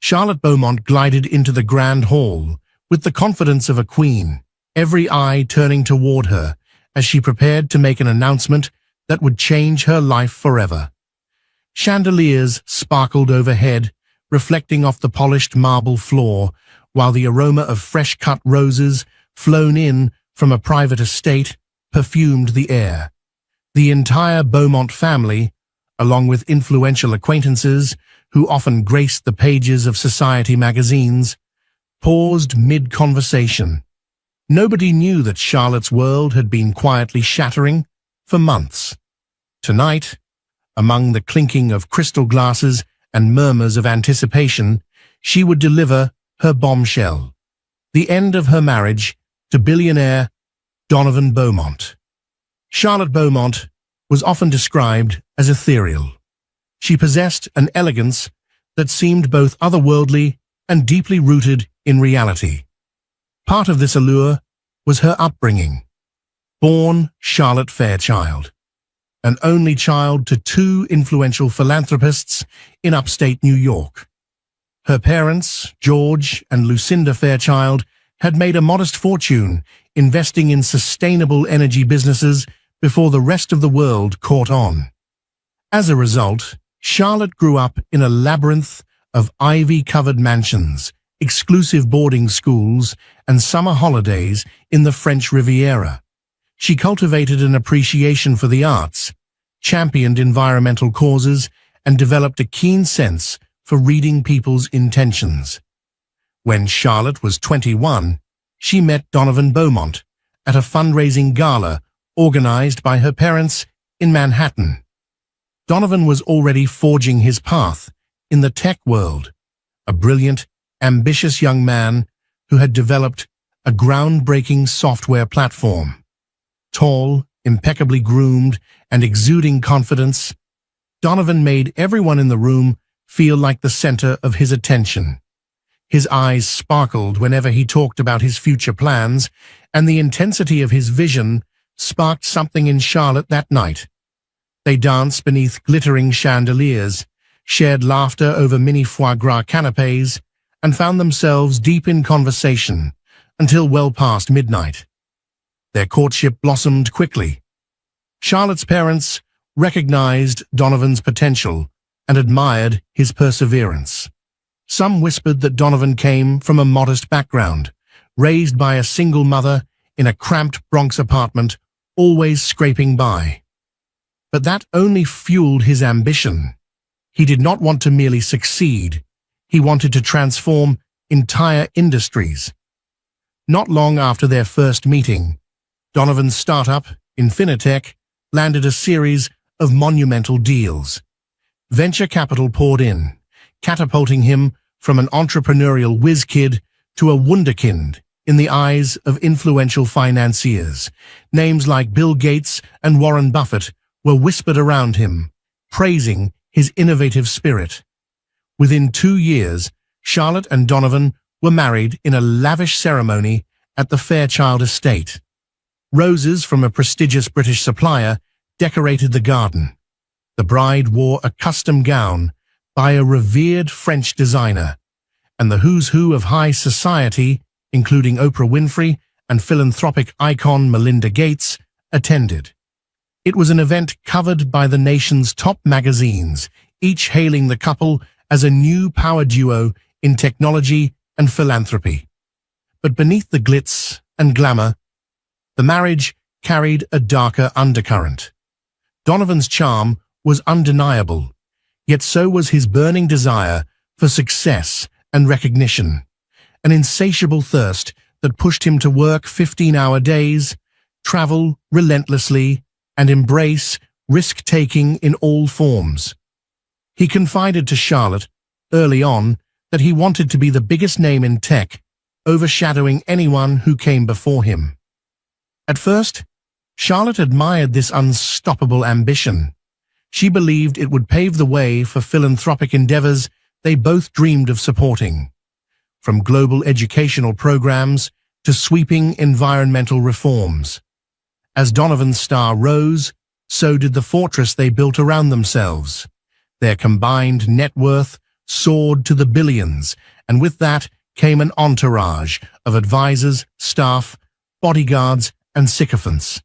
Charlotte Beaumont glided into the grand hall with the confidence of a queen, every eye turning toward her as she prepared to make an announcement that would change her life forever. Chandeliers sparkled overhead, reflecting off the polished marble floor, while the aroma of fresh-cut roses, flown in from a private estate, perfumed the air. The entire Beaumont family, along with influential acquaintances who often graced the pages of society magazines, paused mid-conversation. Nobody knew that Charlotte's world had been quietly shattering for months. Tonight, among the clinking of crystal glasses and murmurs of anticipation, she would deliver her bombshell, the end of her marriage to billionaire Donovan Beaumont. Charlotte Beaumont was often described as ethereal. She possessed an elegance that seemed both otherworldly and deeply rooted in reality. Part of this allure was her upbringing. Born Charlotte Fairchild, an only child to two influential philanthropists in upstate New York. Her parents, George and Lucinda Fairchild, had made a modest fortune investing in sustainable energy businesses before the rest of the world caught on. As a result, Charlotte grew up in a labyrinth of ivy-covered mansions, exclusive boarding schools, and summer holidays in the French Riviera. She cultivated an appreciation for the arts, championed environmental causes, and developed a keen sense for reading people's intentions. When Charlotte was 21, she met Donovan Beaumont at a fundraising gala organized by her parents in Manhattan. Donovan was already forging his path in the tech world, a brilliant, ambitious young man who had developed a groundbreaking software platform. Tall, impeccably groomed, and exuding confidence, Donovan made everyone in the room feel like the center of his attention. His eyes sparkled whenever he talked about his future plans, and the intensity of his vision sparked something in Charlotte that night. They danced beneath glittering chandeliers, shared laughter over mini foie gras canapés, and found themselves deep in conversation until well past midnight. Their courtship blossomed quickly. Charlotte's parents recognized Donovan's potential and admired his perseverance. Some whispered that Donovan came from a modest background, raised by a single mother in a cramped Bronx apartment, always scraping by. But that only fueled his ambition. He did not want to merely succeed. He wanted to transform entire industries. Not long after their first meeting, Donovan's startup, Infinitech, landed a series of monumental deals. Venture capital poured in, catapulting him from an entrepreneurial whiz-kid to a wunderkind in the eyes of influential financiers. Names like Bill Gates and Warren Buffett were whispered around him, praising his innovative spirit. Within 2 years, Charlotte and Donovan were married in a lavish ceremony at the Fairchild estate. Roses from a prestigious British supplier decorated the garden. The bride wore a custom gown by a revered French designer, and the who's who of high society, including Oprah Winfrey and philanthropic icon Melinda Gates, attended. It was an event covered by the nation's top magazines, each hailing the couple as a new power duo in technology and philanthropy. But beneath the glitz and glamour, the marriage carried a darker undercurrent. Donovan's charm was undeniable, yet so was his burning desire for success and recognition, an insatiable thirst that pushed him to work 15-hour days, travel relentlessly, and embrace risk-taking in all forms. He confided to Charlotte early on that he wanted to be the biggest name in tech, overshadowing anyone who came before him. At first, Charlotte admired this unstoppable ambition. She believed it would pave the way for philanthropic endeavors they both dreamed of supporting, from global educational programs to sweeping environmental reforms. As Donovan's star rose, so did the fortress they built around themselves. Their combined net worth soared to the billions, and with that came an entourage of advisors, staff, bodyguards, and sycophants.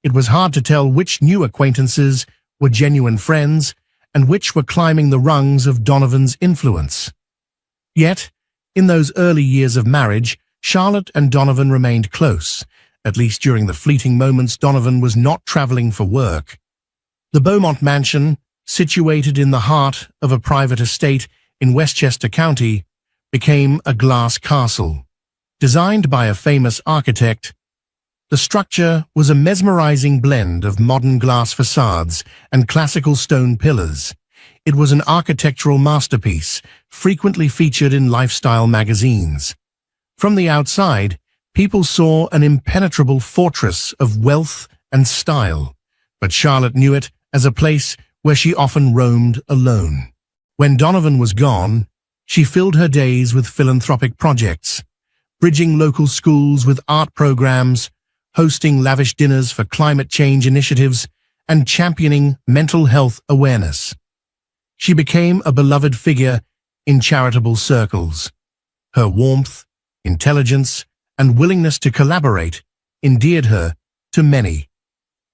It was hard to tell which new acquaintances were genuine friends and which were climbing the rungs of Donovan's influence. Yet, in those early years of marriage, Charlotte and Donovan remained close. At least during the fleeting moments Donovan was not traveling for work. The Beaumont mansion, situated in the heart of a private estate in Westchester County, became a glass castle. Designed by a famous architect, the structure was a mesmerizing blend of modern glass facades and classical stone pillars. It was an architectural masterpiece, frequently featured in lifestyle magazines. From the outside, people saw an impenetrable fortress of wealth and style, but Charlotte knew it as a place where she often roamed alone. When Donovan was gone, she filled her days with philanthropic projects, bridging local schools with art programs, hosting lavish dinners for climate change initiatives, and championing mental health awareness. She became a beloved figure in charitable circles. Her warmth, intelligence, and willingness to collaborate endeared her to many.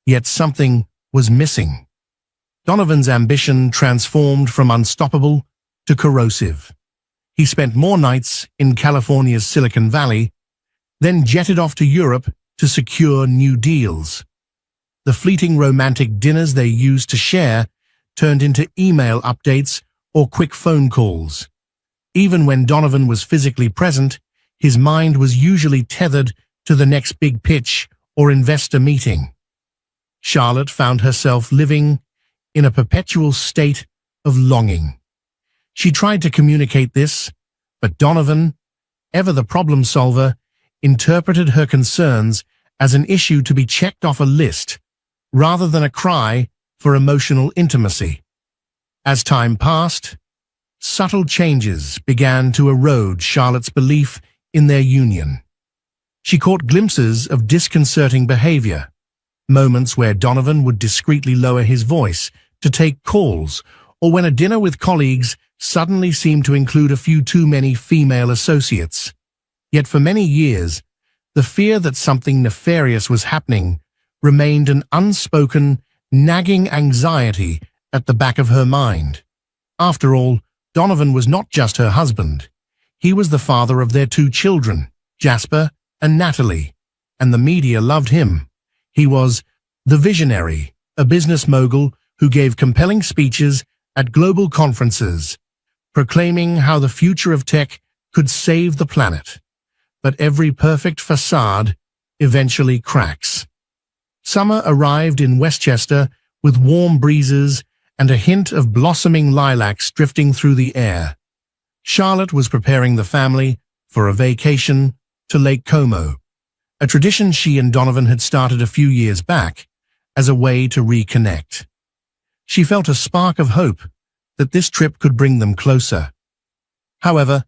Yet something was missing. Donovan's ambition transformed from unstoppable to corrosive. He spent more nights in California's Silicon Valley, then jetted off to Europe to secure new deals. The fleeting romantic dinners they used to share turned into email updates or quick phone calls. Even when Donovan was physically present, his mind was usually tethered to the next big pitch or investor meeting. Charlotte found herself living in a perpetual state of longing. She tried to communicate this, but Donovan, ever the problem solver, interpreted her concerns as an issue to be checked off a list, rather than a cry for emotional intimacy. As time passed, subtle changes began to erode Charlotte's belief in their union. She caught glimpses of disconcerting behavior, moments where Donovan would discreetly lower his voice to take calls, or when a dinner with colleagues suddenly seemed to include a few too many female associates. Yet for many years, the fear that something nefarious was happening remained an unspoken, nagging anxiety at the back of her mind. After all, Donovan was not just her husband. He was the father of their 2 children, Jasper and Natalie, and the media loved him. He was the visionary, a business mogul who gave compelling speeches at global conferences, proclaiming how the future of tech could save the planet. But every perfect facade eventually cracks. Summer arrived in Westchester with warm breezes and a hint of blossoming lilacs drifting through the air. Charlotte was preparing the family for a vacation to Lake Como, a tradition she and Donovan had started a few years back as a way to reconnect. She felt a spark of hope that this trip could bring them closer. However,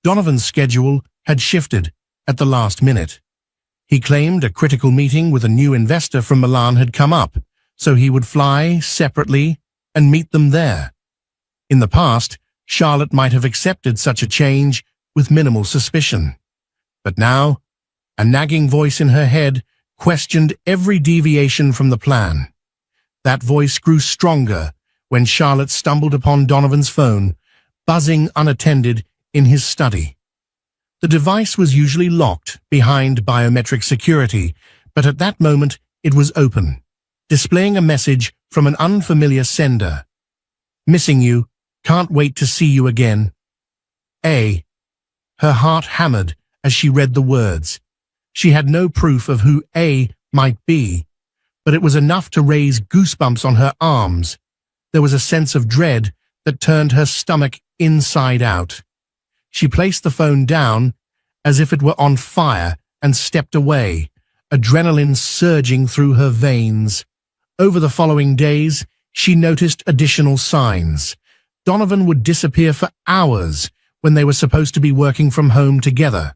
Donovan's schedule had shifted at the last minute. He claimed a critical meeting with a new investor from Milan had come up, so he would fly separately and meet them there. In the past, Charlotte might have accepted such a change with minimal suspicion. But now, a nagging voice in her head questioned every deviation from the plan. That voice grew stronger when Charlotte stumbled upon Donovan's phone, buzzing unattended in his study. The device was usually locked behind biometric security, but at that moment it was open, displaying a message from an unfamiliar sender. "Missing you. Can't wait to see you again. A." Her heart hammered as she read the words. She had no proof of who A might be, but it was enough to raise goosebumps on her arms. There was a sense of dread that turned her stomach inside out. She placed the phone down as if it were on fire and stepped away, adrenaline surging through her veins. Over the following days, she noticed additional signs. Donovan would disappear for hours when they were supposed to be working from home together,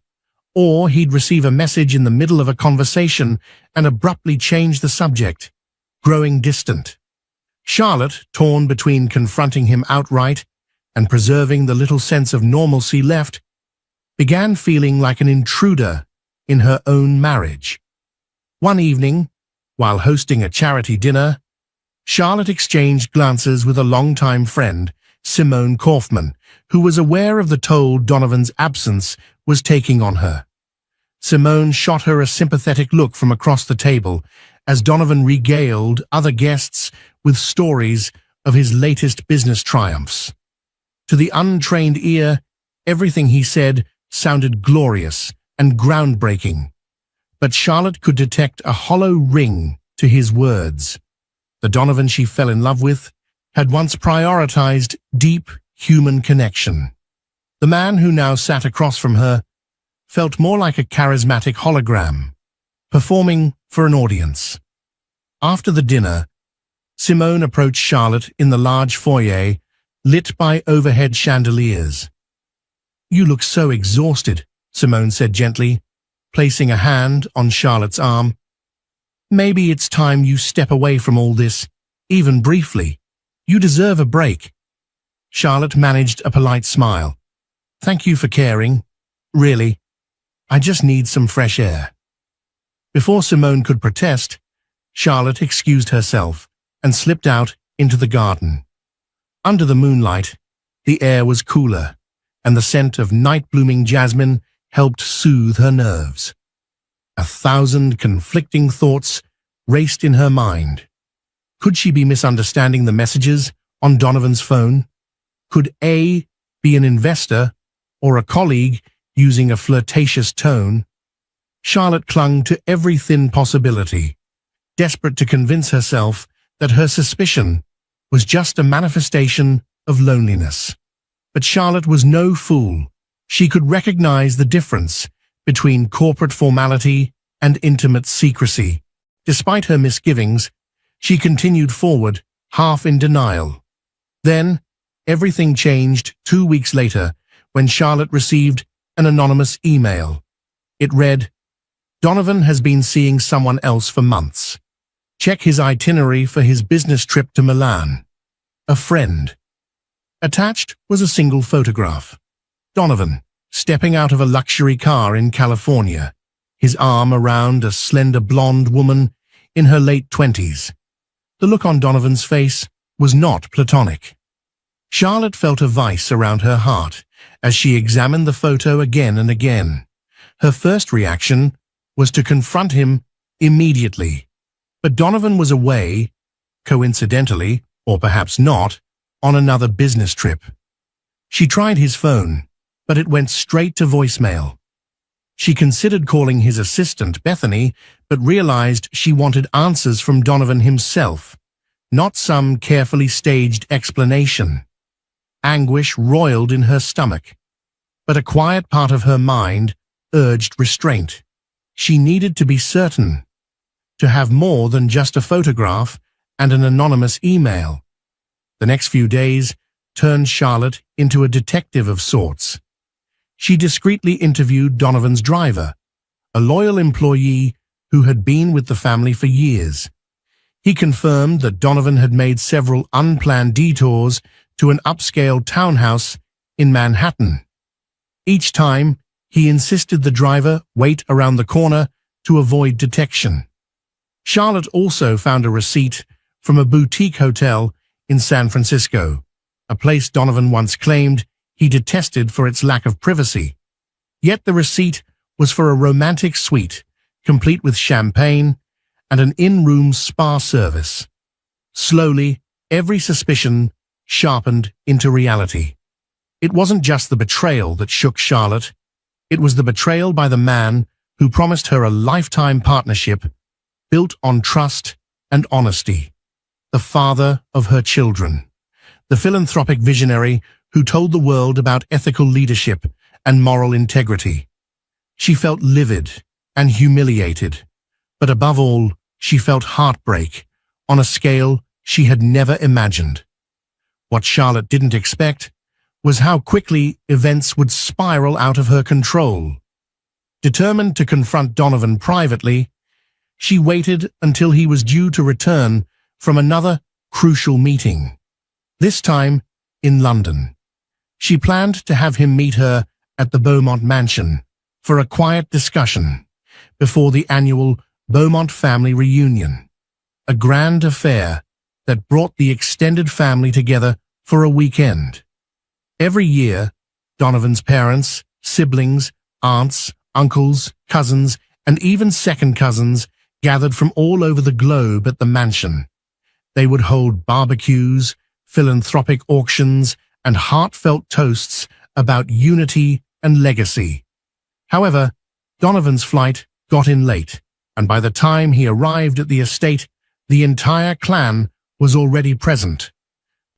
or he'd receive a message in the middle of a conversation and abruptly change the subject, growing distant. Charlotte, torn between confronting him outright and preserving the little sense of normalcy left, began feeling like an intruder in her own marriage. One evening, while hosting a charity dinner, Charlotte exchanged glances with a longtime friend, Simone Kaufman, who was aware of the toll Donovan's absence was taking on her. Simone shot her a sympathetic look from across the table as Donovan regaled other guests with stories of his latest business triumphs. To the untrained ear, everything he said sounded glorious and groundbreaking, but Charlotte could detect a hollow ring to his words. The Donovan she fell in love with had once prioritized deep human connection. The man who now sat across from her felt more like a charismatic hologram, performing for an audience. After the dinner, Simone approached Charlotte in the large foyer, lit by overhead chandeliers. "You look so exhausted," Simone said gently, placing a hand on Charlotte's arm. "Maybe it's time you step away from all this, even briefly. You deserve a break." Charlotte managed a polite smile. "Thank you for caring. Really, I just need some fresh air." Before Simone could protest, Charlotte excused herself and slipped out into the garden. Under the moonlight, the air was cooler, and the scent of night-blooming jasmine helped soothe her nerves. 1,000 conflicting thoughts raced in her mind. Could she be misunderstanding the messages on Donovan's phone? Could A be an investor or a colleague using a flirtatious tone? Charlotte clung to every thin possibility, desperate to convince herself that her suspicion was just a manifestation of loneliness. But Charlotte was no fool. She could recognize the difference between corporate formality and intimate secrecy. Despite her misgivings, she continued forward, half in denial. Then, everything changed 2 weeks later when Charlotte received an anonymous email. It read, "Donovan has been seeing someone else for months. Check his itinerary for his business trip to Milan. A friend." Attached was a single photograph. Donovan, stepping out of a luxury car in California, his arm around a slender blonde woman in her late 20s. The look on Donovan's face was not platonic. Charlotte felt a vice around her heart as she examined the photo again and again. Her first reaction was to confront him immediately. But Donovan was away, coincidentally, or perhaps not, on another business trip. She tried his phone, but it went straight to voicemail. She considered calling his assistant, Bethany, but realized she wanted answers from Donovan himself, not some carefully staged explanation. Anguish roiled in her stomach, but a quiet part of her mind urged restraint. She needed to be certain, to have more than just a photograph and an anonymous email. The next few days turned Charlotte into a detective of sorts. She discreetly interviewed Donovan's driver, a loyal employee who had been with the family for years. He confirmed that Donovan had made several unplanned detours to an upscale townhouse in Manhattan. Each time, he insisted the driver wait around the corner to avoid detection. Charlotte also found a receipt from a boutique hotel in San Francisco, a place Donovan once claimed he detested for its lack of privacy. Yet the receipt was for a romantic suite, complete with champagne and an in-room spa service. Slowly, every suspicion sharpened into reality. It wasn't just the betrayal that shook Charlotte. It was the betrayal by the man who promised her a lifetime partnership built on trust and honesty. The father of her children. The philanthropic visionary who told the world about ethical leadership and moral integrity. She felt livid and humiliated, but above all, she felt heartbreak on a scale she had never imagined. What Charlotte didn't expect was how quickly events would spiral out of her control. Determined to confront Donovan privately, she waited until he was due to return from another crucial meeting, this time in London. She planned to have him meet her at the Beaumont mansion for a quiet discussion before the annual Beaumont family reunion, a grand affair that brought the extended family together for a weekend. Every year, Donovan's parents, siblings, aunts, uncles, cousins, and even second cousins gathered from all over the globe at the mansion. They would hold barbecues, philanthropic auctions, and heartfelt toasts about unity and legacy. However, Donovan's flight got in late, and by the time he arrived at the estate, the entire clan was already present.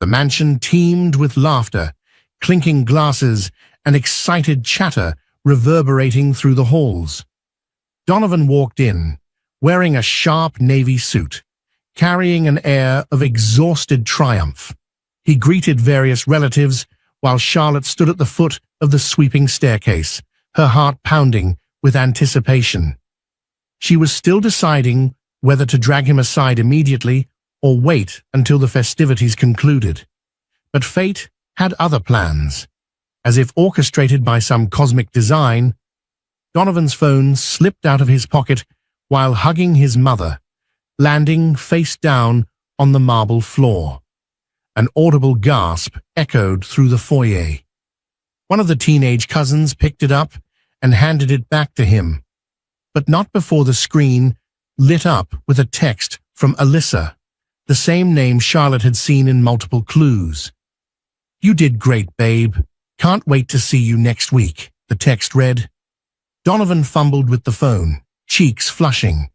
The mansion teemed with laughter, clinking glasses, and excited chatter reverberating through the halls. Donovan walked in, wearing a sharp navy suit, carrying an air of exhausted triumph. He greeted various relatives while Charlotte stood at the foot of the sweeping staircase, her heart pounding with anticipation. She was still deciding whether to drag him aside immediately or wait until the festivities concluded. But fate had other plans. As if orchestrated by some cosmic design, Donovan's phone slipped out of his pocket while hugging his mother, landing face down on the marble floor. An audible gasp echoed through the foyer. One of the teenage cousins picked it up and handed it back to him, but not before the screen lit up with a text from Alyssa, the same name Charlotte had seen in multiple clues. "You did great, babe. Can't wait to see you next week," the text read. Donovan fumbled with the phone, cheeks flushing.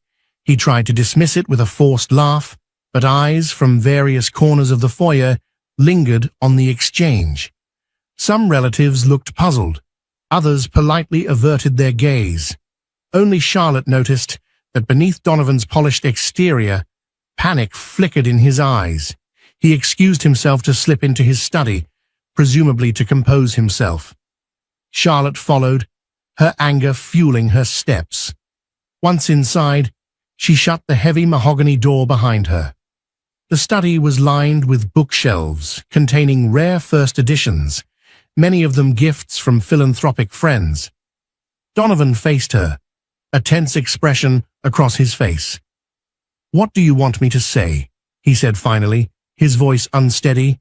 He tried to dismiss it with a forced laugh, but eyes from various corners of the foyer lingered on the exchange. Some relatives looked puzzled, others politely averted their gaze. Only Charlotte noticed that beneath Donovan's polished exterior, panic flickered in his eyes. He excused himself to slip into his study, presumably to compose himself. Charlotte followed, her anger fueling her steps. Once inside, she shut the heavy mahogany door behind her. The study was lined with bookshelves containing rare first editions, many of them gifts from philanthropic friends. Donovan faced her, a tense expression across his face. "What do you want me to say?" he said finally, his voice unsteady.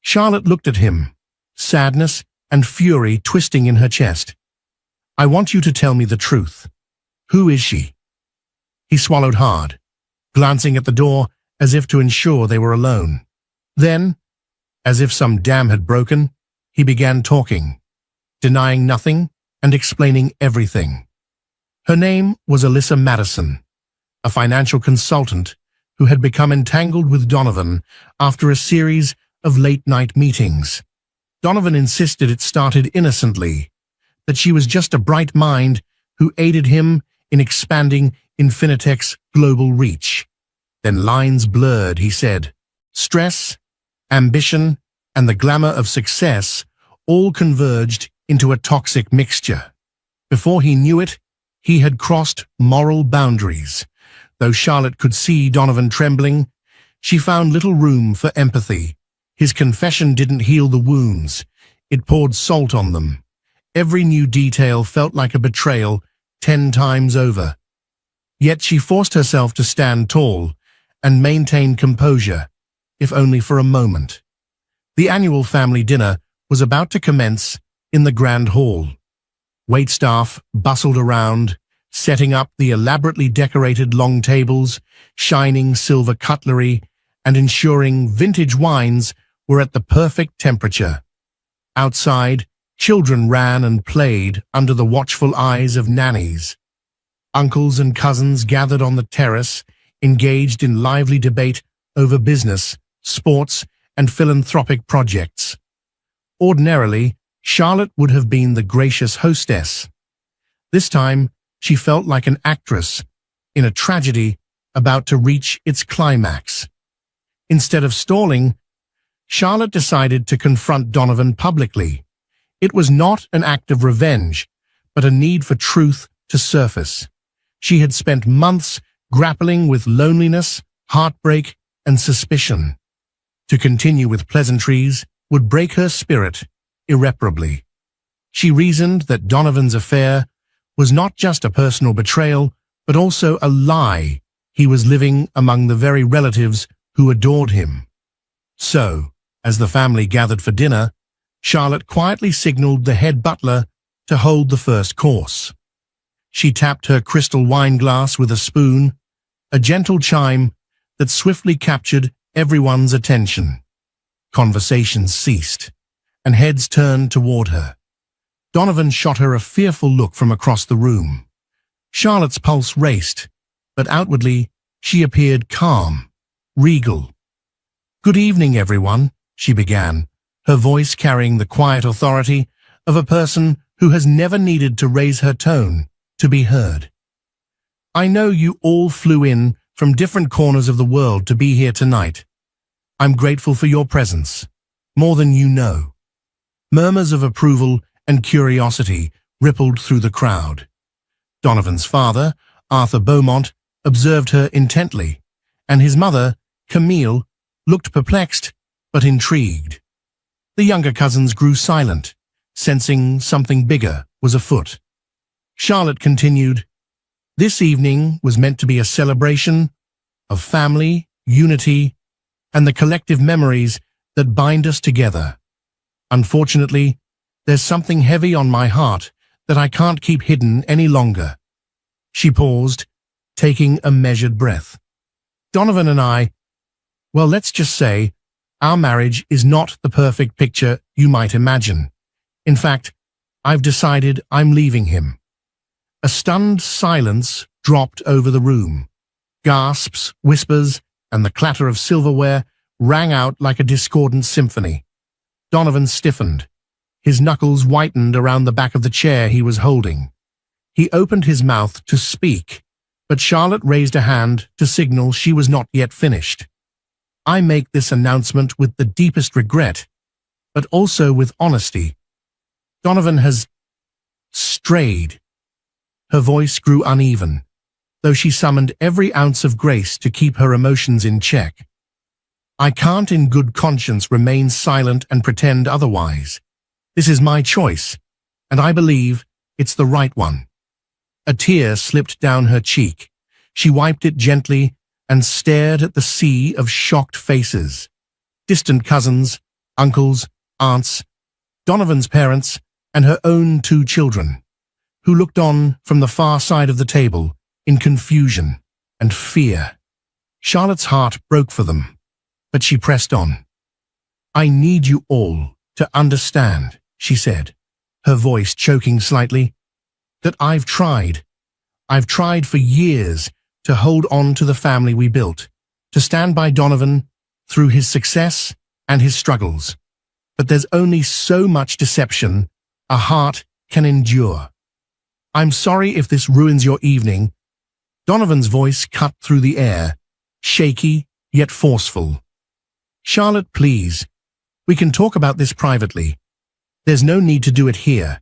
Charlotte looked at him, sadness and fury twisting in her chest. "I want you to tell me the truth. Who is she?" He swallowed hard, glancing at the door as if to ensure they were alone. Then, as if some dam had broken, he began talking, denying nothing and explaining everything. Her name was Alyssa Madison, a financial consultant who had become entangled with Donovan after a series of late-night meetings. Donovan insisted it started innocently, that she was just a bright mind who aided him in expanding Infinitech's global reach. Then lines blurred, he said. Stress, ambition, and the glamour of success all converged into a toxic mixture. Before he knew it, he had crossed moral boundaries. Though Charlotte could see Donovan trembling, she found little room for empathy. His confession didn't heal the wounds. It poured salt on them. Every new detail felt like a betrayal 10 times over. Yet she forced herself to stand tall and maintain composure, if only for a moment. The annual family dinner was about to commence in the grand hall. Waitstaff bustled around, setting up the elaborately decorated long tables, shining silver cutlery, and ensuring vintage wines were at the perfect temperature. Outside, children ran and played under the watchful eyes of nannies. Uncles and cousins gathered on the terrace, engaged in lively debate over business, sports, and philanthropic projects. Ordinarily, Charlotte would have been the gracious hostess. This time, she felt like an actress in a tragedy about to reach its climax. Instead of stalling, Charlotte decided to confront Donovan publicly. It was not an act of revenge, but a need for truth to surface. She had spent months grappling with loneliness, heartbreak, and suspicion. To continue with pleasantries would break her spirit. irreparably. She reasoned that Donovan's affair was not just a personal betrayal, but also a lie he was living among the very relatives who adored him. So, as the family gathered for dinner, Charlotte quietly signaled the head butler to hold the first course. She tapped her crystal wine glass with a spoon, a gentle chime that swiftly captured everyone's attention. Conversations ceased, and heads turned toward her. Donovan shot her a fearful look from across the room. Charlotte's pulse raced, but outwardly she appeared calm, regal. "Good evening, everyone," she began, her voice carrying the quiet authority of a person who has never needed to raise her tone to be heard. "I know you all flew in from different corners of the world to be here tonight. I'm grateful for your presence, more than you know." Murmurs of approval and curiosity rippled through the crowd. Donovan's father, Arthur Beaumont, observed her intently, and his mother, Camille, looked perplexed but intrigued. The younger cousins grew silent, sensing something bigger was afoot. Charlotte continued, "This evening was meant to be a celebration of family, unity, and the collective memories that bind us together. Unfortunately, there's something heavy on my heart that I can't keep hidden any longer." She paused, taking a measured breath. "Donovan and I, well, let's just say, our marriage is not the perfect picture you might imagine. In fact, I've decided I'm leaving him." A stunned silence dropped over the room. Gasps, whispers, and the clatter of silverware rang out like a discordant symphony. Donovan stiffened. His knuckles whitened around the back of the chair he was holding. He opened his mouth to speak, but Charlotte raised a hand to signal she was not yet finished. "I make this announcement with the deepest regret, but also with honesty. Donovan has strayed." Her voice grew uneven, though she summoned every ounce of grace to keep her emotions in check. "I can't in good conscience remain silent and pretend otherwise. This is my choice, and I believe it's the right one." A tear slipped down her cheek. She wiped it gently and stared at the sea of shocked faces. Distant cousins, uncles, aunts, Donovan's parents, and her own 2 children, who looked on from the far side of the table in confusion and fear. Charlotte's heart broke for them, but she pressed on. "I need you all to understand," she said, her voice choking slightly, "that I've tried for years to hold on to the family we built, to stand by Donovan through his success and his struggles. But there's only so much deception a heart can endure. I'm sorry if this ruins your evening." Donovan's voice cut through the air, shaky yet forceful. "Charlotte, please, we can talk about this privately. There's no need to do it here,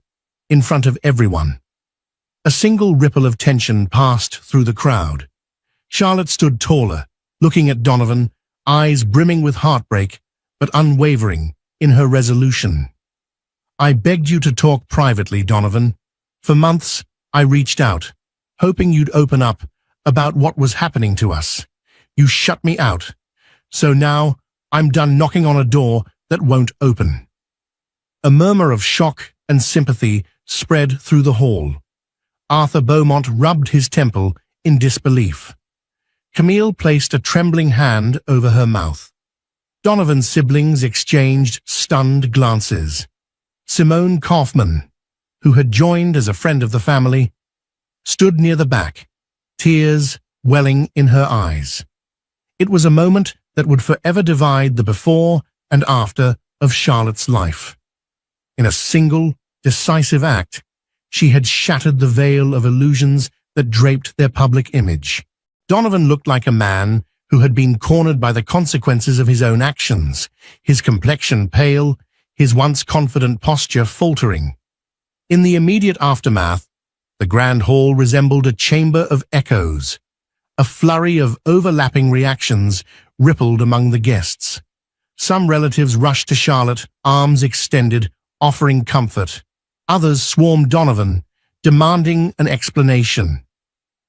in front of everyone." A single ripple of tension passed through the crowd. Charlotte stood taller, looking at Donovan, eyes brimming with heartbreak, but unwavering in her resolution. "I begged you to talk privately, Donovan. For months, I reached out, hoping you'd open up about what was happening to us. You shut me out. So now, I'm done knocking on a door that won't open." A murmur of shock and sympathy spread through the hall. Arthur Beaumont rubbed his temple in disbelief. Camille placed a trembling hand over her mouth. Donovan's siblings exchanged stunned glances. Simone Kaufman, who had joined as a friend of the family, stood near the back, tears welling in her eyes. It was a moment that would forever divide the before and after of Charlotte's life. In a single, decisive act, she had shattered the veil of illusions that draped their public image. Donovan looked like a man who had been cornered by the consequences of his own actions, his complexion pale, his once confident posture faltering. In the immediate aftermath, the grand hall resembled a chamber of echoes. A flurry of overlapping reactions rippled among the guests. Some relatives rushed to Charlotte, arms extended, offering comfort. Others swarmed Donovan, demanding an explanation.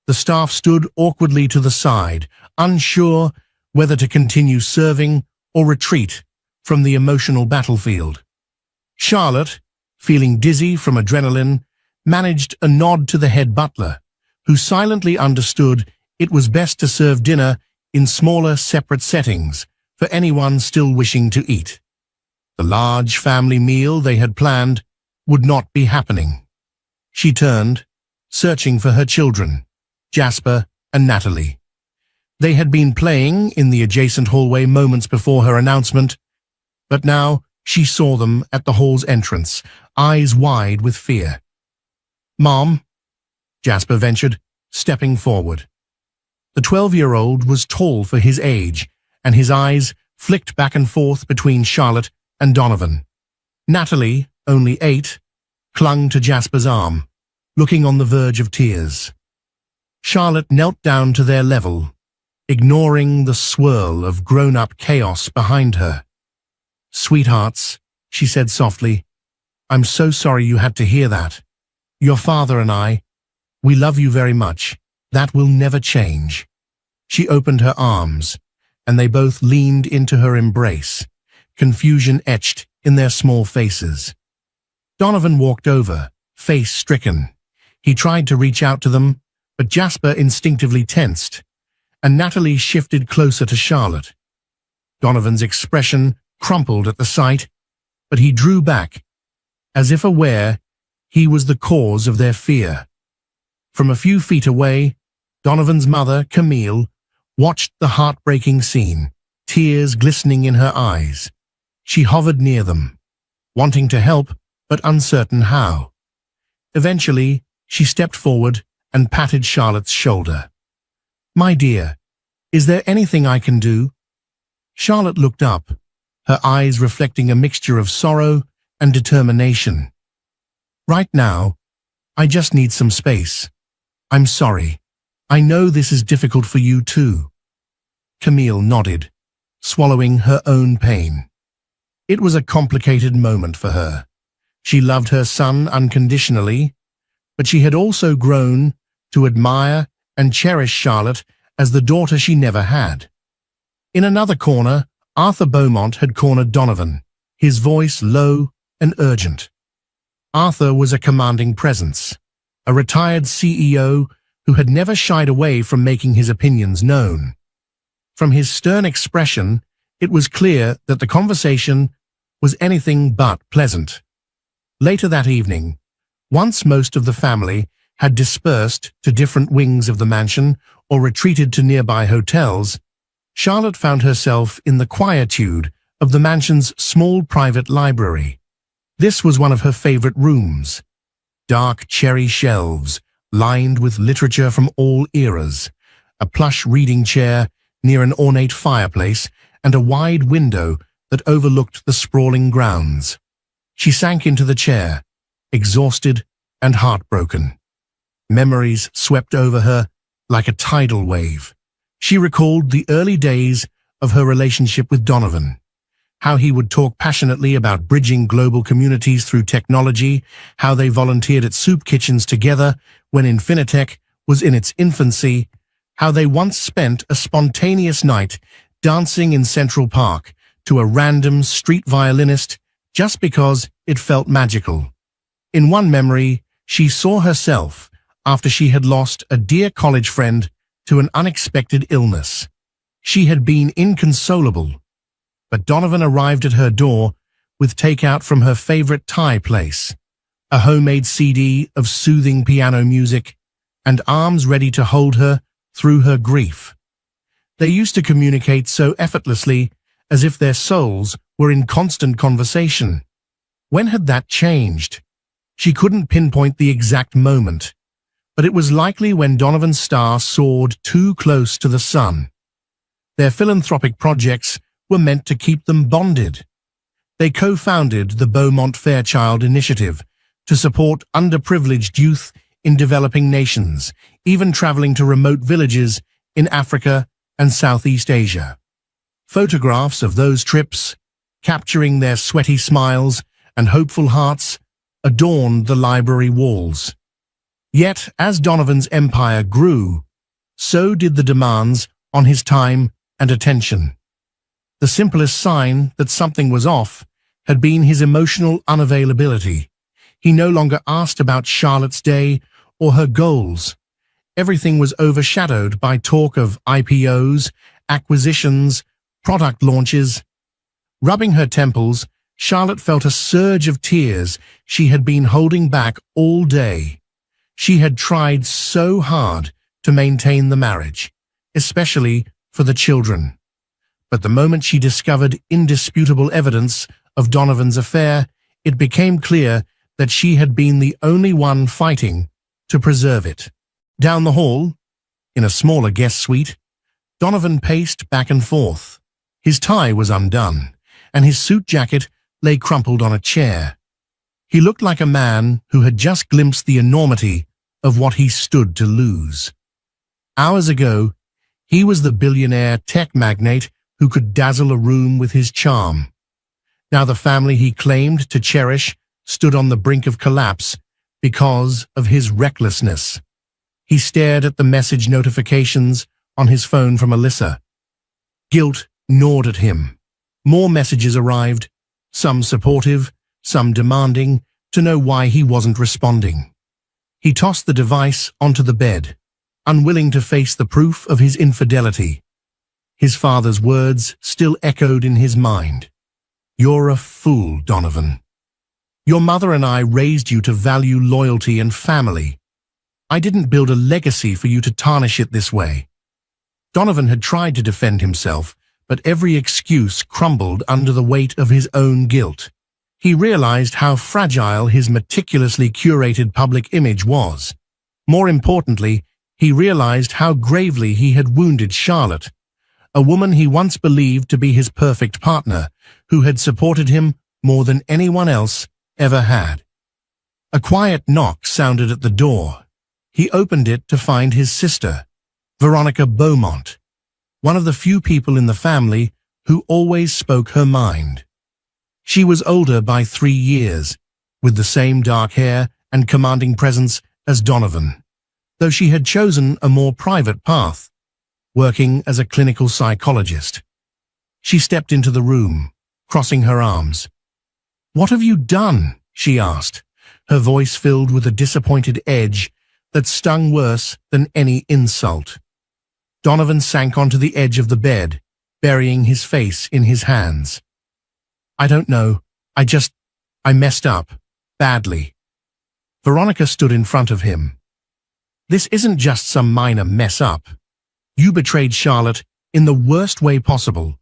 The staff stood awkwardly to the side, unsure whether to continue serving or retreat from the emotional battlefield. Charlotte, feeling dizzy from adrenaline, managed a nod to the head butler, who silently understood it was best to serve dinner in smaller, separate settings for anyone still wishing to eat. The large family meal they had planned would not be happening. She turned, searching for her children, Jasper and Natalie. They had been playing in the adjacent hallway moments before her announcement, but now she saw them at the hall's entrance, eyes wide with fear. "Mom," Jasper ventured, stepping forward. The 12-year-old was tall for his age, and his eyes flicked back and forth between Charlotte and Donovan. Natalie, only 8, clung to Jasper's arm, looking on the verge of tears. Charlotte knelt down to their level, ignoring the swirl of grown-up chaos behind her. "Sweethearts," she said softly, "I'm so sorry you had to hear that. Your father and I, we love you very much. That will never change." She opened her arms, and they both leaned into her embrace, confusion etched in their small faces. Donovan walked over, face stricken. He tried to reach out to them, but Jasper instinctively tensed, and Natalie shifted closer to Charlotte. Donovan's expression crumpled at the sight, but he drew back, as if aware he was the cause of their fear. From a few feet away, Donovan's mother, Camille, watched the heartbreaking scene, tears glistening in her eyes. She hovered near them, wanting to help, but uncertain how. Eventually, she stepped forward and patted Charlotte's shoulder. "My dear, is there anything I can do?" Charlotte looked up, her eyes reflecting a mixture of sorrow and determination. "Right now, I just need some space. I'm sorry. I know this is difficult for you too." Camille nodded, swallowing her own pain. It was a complicated moment for her. She loved her son unconditionally, but she had also grown to admire and cherish Charlotte as the daughter she never had. In another corner, Arthur Beaumont had cornered Donovan, his voice low and urgent. Arthur was a commanding presence, a retired CEO who had never shied away from making his opinions known. From his stern expression, it was clear that the conversation was anything but pleasant. Later that evening, once most of the family had dispersed to different wings of the mansion or retreated to nearby hotels, Charlotte found herself in the quietude of the mansion's small private library. This was one of her favorite rooms. Dark cherry shelves, lined with literature from all eras, a plush reading chair near an ornate fireplace, and a wide window that overlooked the sprawling grounds. She sank into the chair, exhausted and heartbroken. Memories swept over her like a tidal wave. She recalled the early days of her relationship with Donovan, how he would talk passionately about bridging global communities through technology, how they volunteered at soup kitchens together when Infinitech was in its infancy, how they once spent a spontaneous night dancing in Central Park to a random street violinist just because it felt magical. In one memory, she saw herself after she had lost a dear college friend to an unexpected illness. She had been inconsolable, but Donovan arrived at her door with takeout from her favorite Thai place, a homemade CD of soothing piano music, and arms ready to hold her through her grief. They used to communicate so effortlessly, as if their souls were in constant conversation. When had that changed? She couldn't pinpoint the exact moment, but it was likely when Donovan's star soared too close to the sun. Their philanthropic projects were meant to keep them bonded. They co-founded the Beaumont Fairchild Initiative to support underprivileged youth in developing nations, even traveling to remote villages in Africa and Southeast Asia. Photographs of those trips, capturing their sweaty smiles and hopeful hearts adorned the library walls. Yet, as Donovan's empire grew, so did the demands on his time and attention. The simplest sign that something was off had been his emotional unavailability. He no longer asked about Charlotte's day or her goals. Everything was overshadowed by talk of IPOs, acquisitions, product launches. Rubbing her temples, Charlotte felt a surge of tears she had been holding back all day. She had tried so hard to maintain the marriage, especially for the children. But the moment she discovered indisputable evidence of Donovan's affair, it became clear that she had been the only one fighting to preserve it. Down the hall, in a smaller guest suite, Donovan paced back and forth. His tie was undone, and his suit jacket lay crumpled on a chair. He looked like a man who had just glimpsed the enormity of what he stood to lose. Hours ago, he was the billionaire tech magnate who could dazzle a room with his charm. Now the family he claimed to cherish stood on the brink of collapse because of his recklessness. He stared at the message notifications on his phone from Alyssa. Guilt gnawed at him. More messages arrived, some supportive, some demanding to know why he wasn't responding. He tossed the device onto the bed, unwilling to face the proof of his infidelity. His father's words still echoed in his mind. "You're a fool, Donovan. Your mother and I raised you to value loyalty and family. I didn't build a legacy for you to tarnish it this way." Donovan had tried to defend himself, but every excuse crumbled under the weight of his own guilt. He realized how fragile his meticulously curated public image was. More importantly, he realized how gravely he had wounded Charlotte, a woman he once believed to be his perfect partner, who had supported him more than anyone else ever had. A quiet knock sounded at the door. He opened it to find his sister, Veronica Beaumont, one of the few people in the family who always spoke her mind. She was older by 3 years, with the same dark hair and commanding presence as Donovan, though she had chosen a more private path, working as a clinical psychologist. She stepped into the room, crossing her arms. "What have you done?" she asked, her voice filled with a disappointed edge that stung worse than any insult. Donovan sank onto the edge of the bed, burying his face in his hands. "I don't know. I messed up. Badly." Veronica stood in front of him. "This isn't just some minor mess up. You betrayed Charlotte in the worst way possible,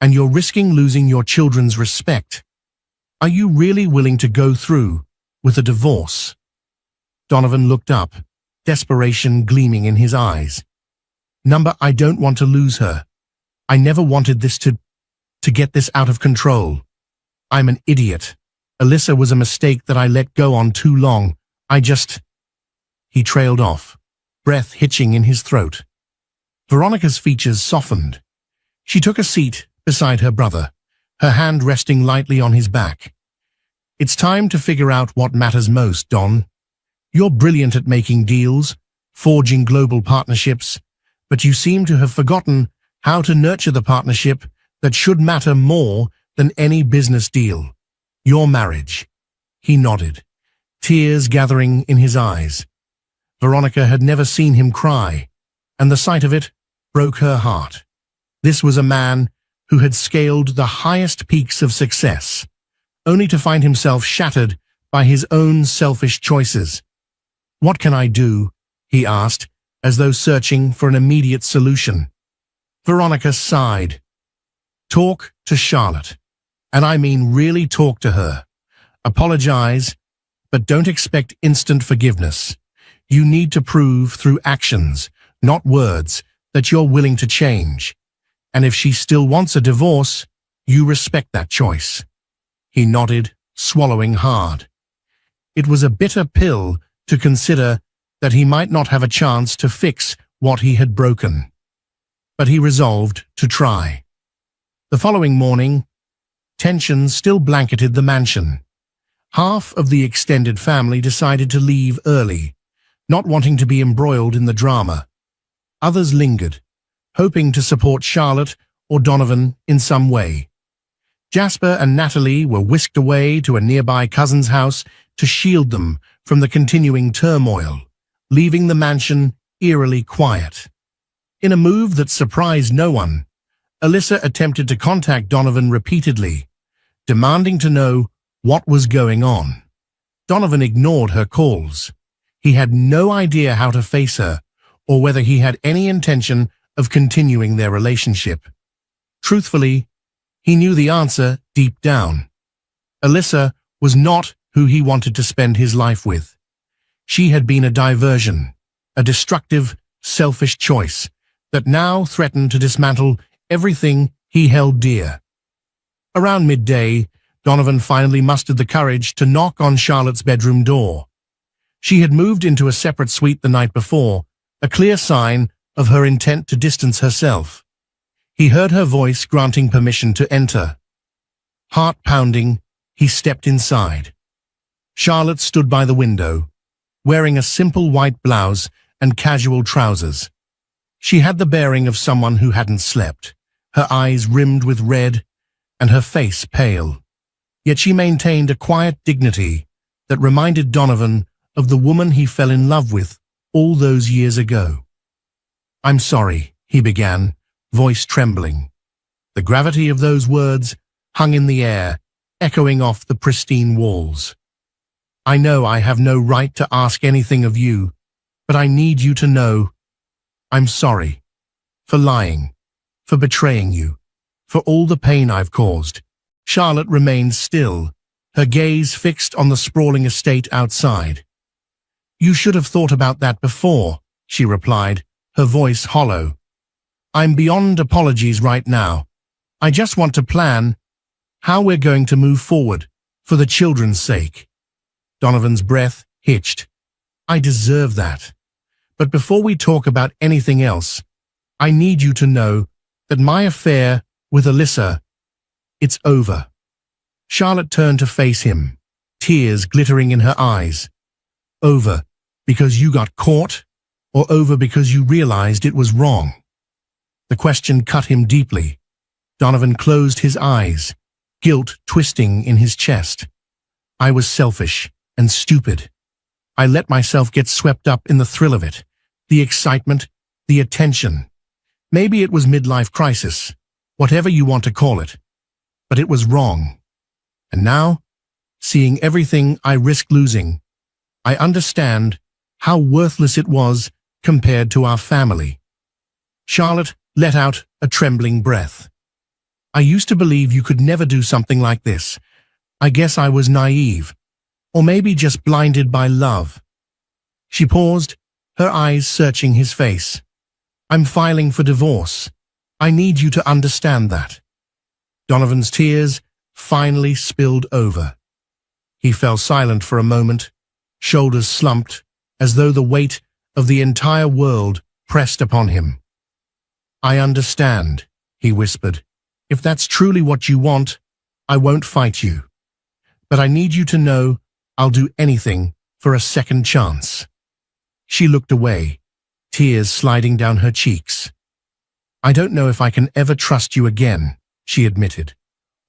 and you're risking losing your children's respect. Are you really willing to go through with a divorce?" Donovan looked up, desperation gleaming in his eyes. I don't want to lose her. I never wanted this to get this out of control. I'm an idiot. Alyssa was a mistake that I let go on too long. He trailed off, breath hitching in his throat. Veronica's features softened. She took a seat beside her brother, her hand resting lightly on his back. "It's time to figure out what matters most, Don. You're brilliant at making deals, forging global partnerships, but you seem to have forgotten how to nurture the partnership that should matter more than any business deal. Your marriage." He nodded, tears gathering in his eyes. Veronica had never seen him cry, and the sight of it broke her heart. This was a man who had scaled the highest peaks of success, only to find himself shattered by his own selfish choices. "What can I do?" he asked, as though searching for an immediate solution. Veronica sighed. "Talk to Charlotte. And I mean really talk to her. Apologize, but don't expect instant forgiveness. You need to prove through actions, not words, that you're willing to change. And if she still wants a divorce, you respect that choice." He nodded, swallowing hard. It was a bitter pill to consider that he might not have a chance to fix what he had broken. But he resolved to try. The following morning, tension still blanketed the mansion. Half of the extended family decided to leave early, not wanting to be embroiled in the drama. Others lingered, hoping to support Charlotte or Donovan in some way. Jasper and Natalie were whisked away to a nearby cousin's house to shield them from the continuing turmoil, leaving the mansion eerily quiet. In a move that surprised no one, Alyssa attempted to contact Donovan repeatedly, demanding to know what was going on. Donovan ignored her calls. He had no idea how to face her or whether he had any intention of continuing their relationship. Truthfully, he knew the answer deep down. Alyssa was not who he wanted to spend his life with. She had been a diversion, a destructive, selfish choice that now threatened to dismantle everything he held dear. Around midday, Donovan finally mustered the courage to knock on Charlotte's bedroom door. She had moved into a separate suite the night before, a clear sign of her intent to distance herself. He heard her voice granting permission to enter. Heart pounding, he stepped inside. Charlotte stood by the window, wearing a simple white blouse and casual trousers. She had the bearing of someone who hadn't slept, her eyes rimmed with red and her face pale. Yet she maintained a quiet dignity that reminded Donovan of the woman he fell in love with all those years ago. "I'm sorry," he began, voice trembling. The gravity of those words hung in the air, echoing off the pristine walls. "I know I have no right to ask anything of you, but I need you to know I'm sorry for lying, for betraying you, for all the pain I've caused." Charlotte remained still, her gaze fixed on the sprawling estate outside. "You should have thought about that before," she replied, her voice hollow. "I'm beyond apologies right now. I just want to plan how we're going to move forward, for the children's sake." Donovan's breath hitched. "I deserve that. But before we talk about anything else, I need you to know that my affair with Alyssa, it's over." Charlotte turned to face him, tears glittering in her eyes. "Over because you got caught, or over because you realized it was wrong?" The question cut him deeply. Donovan closed his eyes, guilt twisting in his chest. "I was selfish and stupid. I let myself get swept up in the thrill of it, the excitement, the attention. Maybe it was midlife crisis, whatever you want to call it. But it was wrong. And now, seeing everything I risked losing, I understand how worthless it was compared to our family." Charlotte let out a trembling breath. "I used to believe you could never do something like this. I guess I was naive, or maybe just blinded by love." She paused, her eyes searching his face. "I'm filing for divorce. I need you to understand that." Donovan's tears finally spilled over. He fell silent for a moment, shoulders slumped, as though the weight of the entire world pressed upon him. "I understand," he whispered. "If that's truly what you want, I won't fight you. But I need you to know I'll do anything for a second chance." She looked away, tears sliding down her cheeks. "I don't know if I can ever trust you again," she admitted.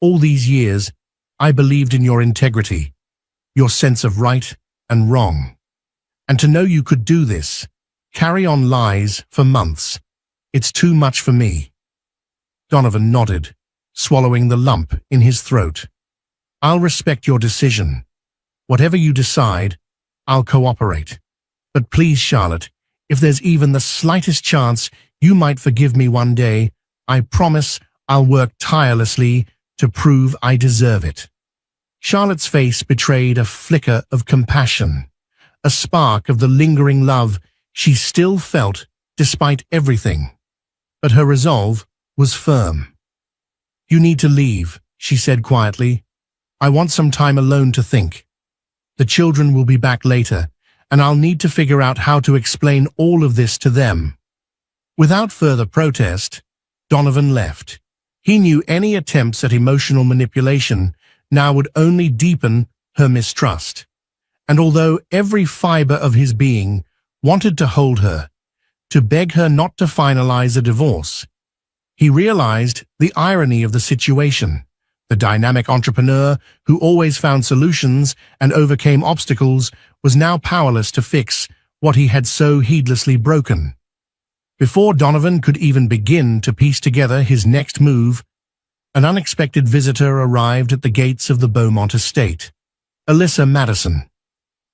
"All these years, I believed in your integrity, your sense of right and wrong. And to know you could do this, carry on lies for months, it's too much for me." Donovan nodded, swallowing the lump in his throat. "I'll respect your decision. Whatever you decide, I'll cooperate. But please, Charlotte, if there's even the slightest chance you might forgive me one day, I promise I'll work tirelessly to prove I deserve it." Charlotte's face betrayed a flicker of compassion, a spark of the lingering love she still felt despite everything. But her resolve was firm. "You need to leave," she said quietly. "I want some time alone to think. The children will be back later, and I'll need to figure out how to explain all of this to them." Without further protest, Donovan left. He knew any attempts at emotional manipulation now would only deepen her mistrust. And although every fiber of his being wanted to hold her, to beg her not to finalize a divorce, he realized the irony of the situation. The dynamic entrepreneur who always found solutions and overcame obstacles was now powerless to fix what he had so heedlessly broken. Before Donovan could even begin to piece together his next move, an unexpected visitor arrived at the gates of the Beaumont estate. Alyssa Madison.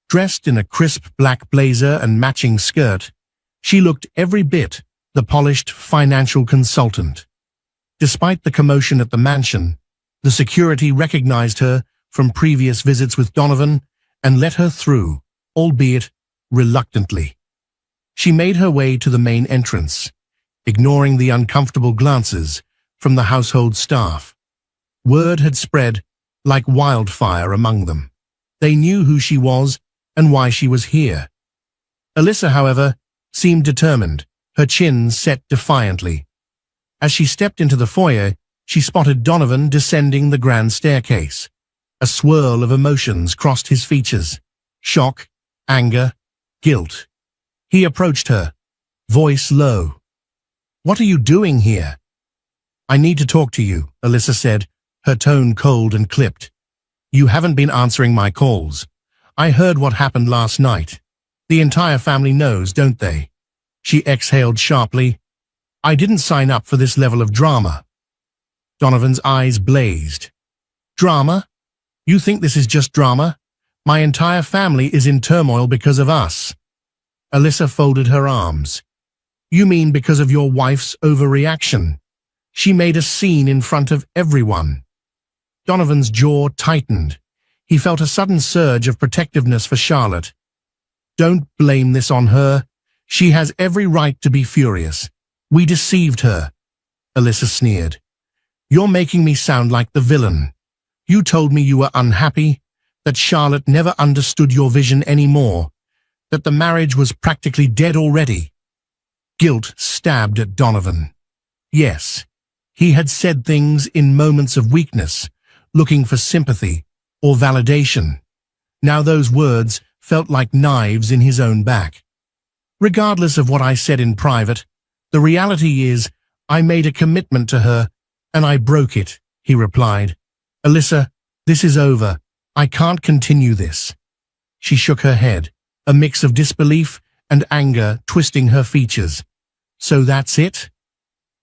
Dressed in a crisp black blazer and matching skirt, she looked every bit the polished financial consultant. Despite the commotion at the mansion, the security recognized her from previous visits with Donovan and let her through, albeit reluctantly. She made her way to the main entrance, ignoring the uncomfortable glances from the household staff. Word had spread like wildfire among them. They knew who she was and why she was here. Alyssa, however, seemed determined, her chin set defiantly. As she stepped into the foyer, she spotted Donovan descending the grand staircase. A swirl of emotions crossed his features: shock, anger, guilt. He approached her, voice low. "What are you doing here?" "I need to talk to you," Alyssa said, her tone cold and clipped. "You haven't been answering my calls. I heard what happened last night. The entire family knows, don't they?" She exhaled sharply. "I didn't sign up for this level of drama." Donovan's eyes blazed. "Drama? You think this is just drama? My entire family is in turmoil because of us." Alyssa folded her arms. "You mean because of your wife's overreaction? She made a scene in front of everyone." Donovan's jaw tightened. He felt a sudden surge of protectiveness for Charlotte. "Don't blame this on her. She has every right to be furious. We deceived her," Alyssa sneered. "You're making me sound like the villain. You told me you were unhappy, that Charlotte never understood your vision anymore, that the marriage was practically dead already." Guilt stabbed at Donovan. Yes, he had said things in moments of weakness, looking for sympathy or validation. Now those words felt like knives in his own back. "Regardless of what I said in private, the reality is I made a commitment to her and I broke it," he replied. "Alyssa, this is over. I can't continue this." She shook her head, a mix of disbelief and anger twisting her features. "So that's it?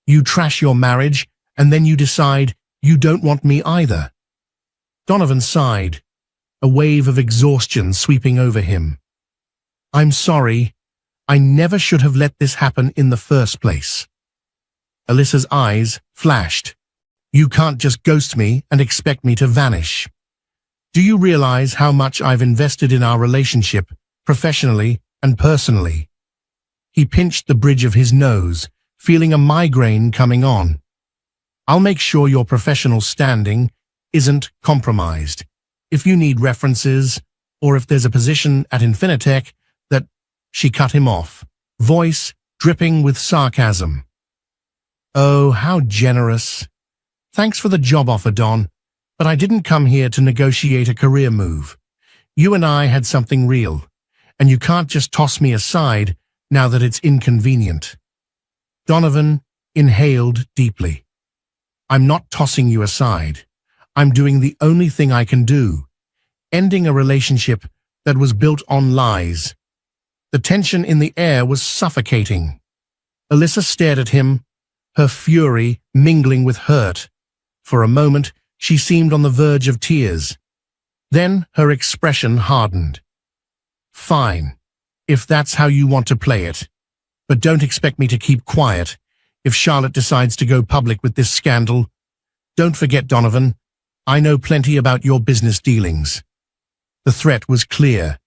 You trash your marriage and then you decide you don't want me either?" Donovan sighed, a wave of exhaustion sweeping over him. "I'm sorry. I never should have let this happen in the first place." Alyssa's eyes flashed. "You can't just ghost me and expect me to vanish. Do you realize how much I've invested in our relationship, professionally and personally?" He pinched the bridge of his nose, feeling a migraine coming on. "I'll make sure your professional standing isn't compromised. If you need references, or if there's a position at Infinitech that—" She cut him off, voice dripping with sarcasm. "Oh, how generous. Thanks for the job offer, Don, but I didn't come here to negotiate a career move. You and I had something real, and you can't just toss me aside now that it's inconvenient." Donovan inhaled deeply. "I'm not tossing you aside. I'm doing the only thing I can do, ending a relationship that was built on lies." The tension in the air was suffocating. Alyssa stared at him, her fury mingling with hurt. For a moment, she seemed on the verge of tears. Then her expression hardened. "Fine, if that's how you want to play it. But don't expect me to keep quiet if Charlotte decides to go public with this scandal. Don't forget, Donovan, I know plenty about your business dealings." The threat was clear,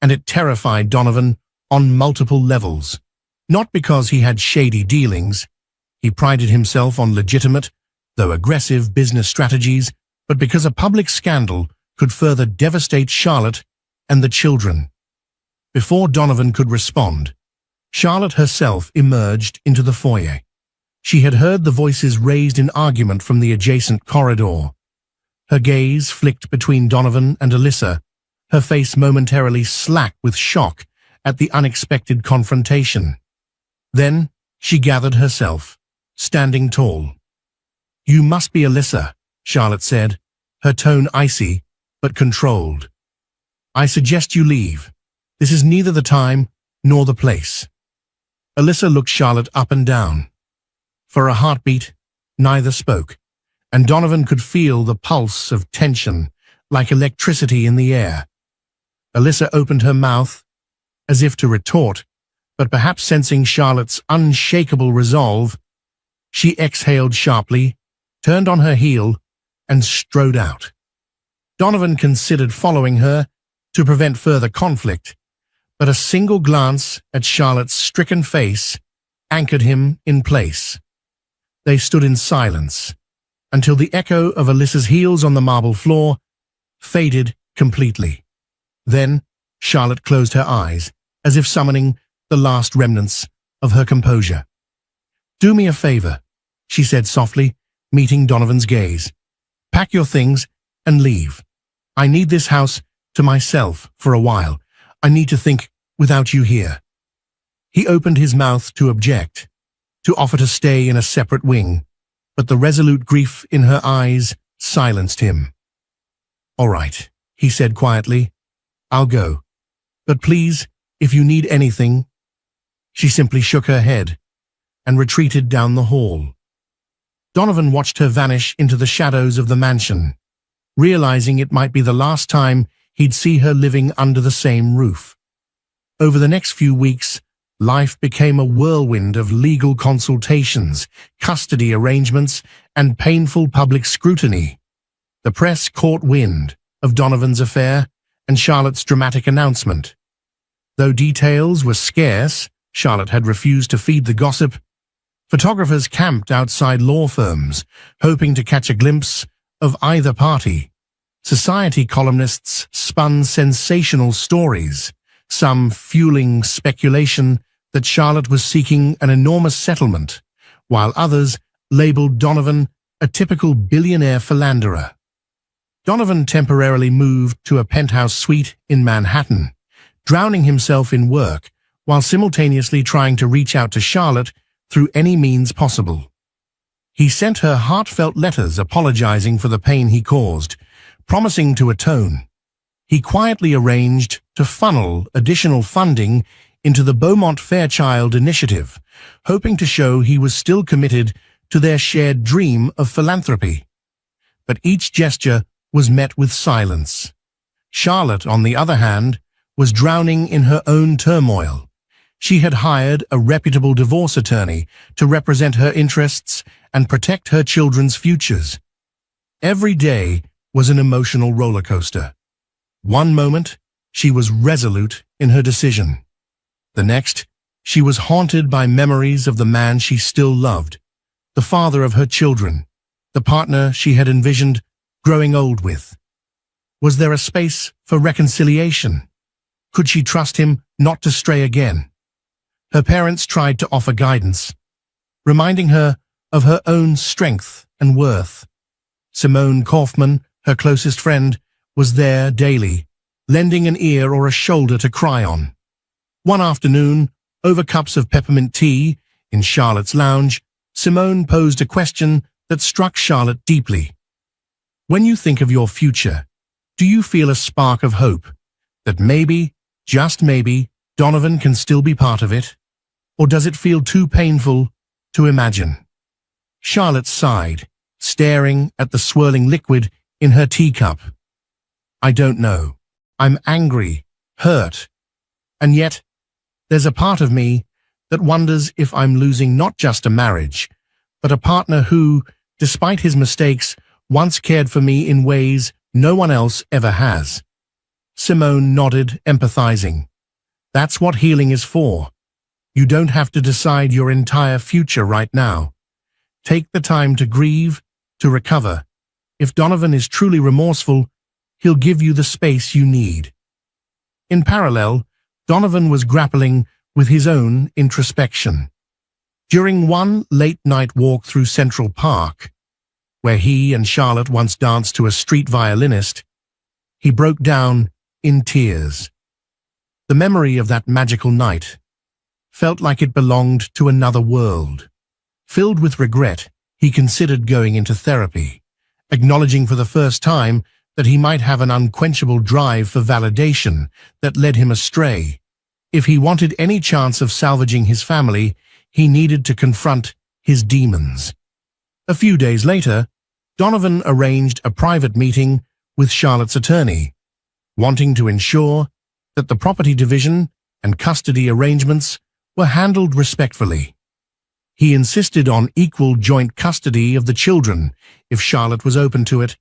and it terrified Donovan on multiple levels. Not because he had shady dealings. He prided himself on legitimate, though aggressive, business strategies, but because a public scandal could further devastate Charlotte and the children. Before Donovan could respond, Charlotte herself emerged into the foyer. She had heard the voices raised in argument from the adjacent corridor. Her gaze flicked between Donovan and Alyssa, her face momentarily slack with shock at the unexpected confrontation. Then she gathered herself, standing tall. "You must be Alyssa," Charlotte said, her tone icy but controlled. "I suggest you leave. This is neither the time nor the place." Alyssa looked Charlotte up and down. For a heartbeat, neither spoke, and Donovan could feel the pulse of tension like electricity in the air. Alyssa opened her mouth as if to retort, but perhaps sensing Charlotte's unshakable resolve, she exhaled sharply, turned on her heel, and strode out. Donovan considered following her to prevent further conflict, but a single glance at Charlotte's stricken face anchored him in place. They stood in silence until the echo of Alyssa's heels on the marble floor faded completely. Then Charlotte closed her eyes, as if summoning the last remnants of her composure. "Do me a favor," she said softly, meeting Donovan's gaze. "Pack your things and leave. I need this house to myself for a while. I need to think without you here." He opened his mouth to object, to offer to stay in a separate wing, but the resolute grief in her eyes silenced him. "All right," he said quietly. "I'll go. But please, if you need anything—" She simply shook her head and retreated down the hall. Donovan watched her vanish into the shadows of the mansion, realizing it might be the last time he'd see her living under the same roof. Over the next few weeks, life became a whirlwind of legal consultations, custody arrangements, and painful public scrutiny. The press caught wind of Donovan's affair and Charlotte's dramatic announcement. Though details were scarce, Charlotte had refused to feed the gossip. Photographers camped outside law firms, hoping to catch a glimpse of either party. Society columnists spun sensational stories, some fueling speculation that Charlotte was seeking an enormous settlement, while others labeled Donovan a typical billionaire philanderer. Donovan temporarily moved to a penthouse suite in Manhattan, drowning himself in work while simultaneously trying to reach out to Charlotte through any means possible. He sent her heartfelt letters apologizing for the pain he caused, promising to atone. He quietly arranged to funnel additional funding into the Beaumont Fairchild Initiative, hoping to show he was still committed to their shared dream of philanthropy. But each gesture was met with silence. Charlotte, on the other hand, was drowning in her own turmoil. She had hired a reputable divorce attorney to represent her interests and protect her children's futures. Every day was an emotional roller coaster. One moment, she was resolute in her decision. The next, she was haunted by memories of the man she still loved, the father of her children, the partner she had envisioned growing old with. Was there a space for reconciliation? Could she trust him not to stray again? Her parents tried to offer guidance, reminding her of her own strength and worth. Simone Kaufman, her closest friend, was there daily, lending an ear or a shoulder to cry on. One afternoon, over cups of peppermint tea in Charlotte's lounge, Simone posed a question that struck Charlotte deeply. "When you think of your future, do you feel a spark of hope that maybe, just maybe, Donovan can still be part of it? Or does it feel too painful to imagine?" Charlotte sighed, staring at the swirling liquid in her teacup. "I don't know. I'm angry, hurt, and yet there's a part of me that wonders if I'm losing not just a marriage, but a partner who, despite his mistakes, once cared for me in ways no one else ever has." Simone nodded, empathizing. "That's what healing is for. You don't have to decide your entire future right now. Take the time to grieve, to recover. If Donovan is truly remorseful, he'll give you the space you need." In parallel, Donovan was grappling with his own introspection. During one late-night walk through Central Park, where he and Charlotte once danced to a street violinist, he broke down in tears. The memory of that magical night felt like it belonged to another world. Filled with regret, he considered going into therapy, acknowledging for the first time that he might have an unquenchable drive for validation that led him astray. If he wanted any chance of salvaging his family, he needed to confront his demons. A few days later, Donovan arranged a private meeting with Charlotte's attorney, wanting to ensure that the property division and custody arrangements were handled respectfully. He insisted on equal joint custody of the children if Charlotte was open to it,